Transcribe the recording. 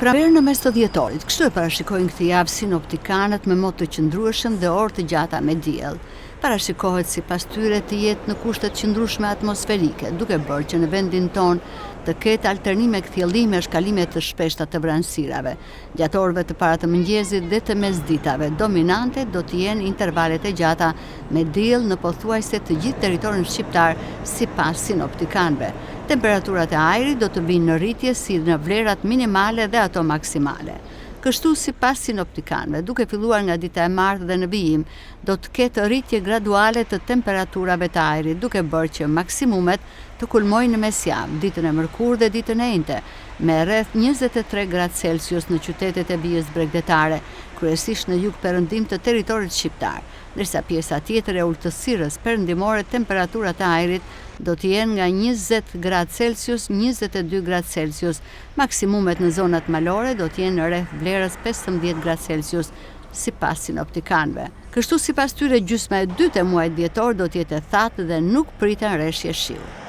Pranë në mes të dhjetorit, kështu e parashikojnë këtë javë sinoptikanët me mot të qëndrueshëm dhe orë të gjata me diell. Parashikohet sipas tyre të jetë në kushte të qëndrueshme atmosferike, duke bërë që në vendin tonë të ketë alternime kthjellime e shkalime të shpeshta të vranësirave. Gjatë orëve të para të mëngjesit dhe të mesditave, dominante do të jenë intervalet e gjata me diell në pothuajse të gjithë territorin shqiptar sipas sinoptikanëve. Temperaturat e ajrit do të vinë në rritje si në vlerat minimale dhe ato maksimale. Kështu sipas sinoptikanëve, duke filluar nga dita e martë dhe në vijim, do të ketë rritje graduale të temperaturave të ajrit, duke bërë që maksimumet të kulmojnë në mesjavë, ditën e mërkurë dhe ditën e njëjtë, me rreth 23 gradë Celsius në qytetet e bijës bregdetare, kryesisht në jug-perëndim të territorit shqiptar, ndërsa pjesa tjetër e ultësirës perëndimore temperaturat e ajrit do të jenë nga 20 gradë Celsius, 22 gradë Celsius. Maksimumet në zonat malore do të jenë rreth vlerës 15 gradë Celsius, sipas sinoptikanëve. Kështu sipas tyre gjysma e dytë e muajit dhjetor do të jetë e thatë dhe nuk priten rreshje shiu.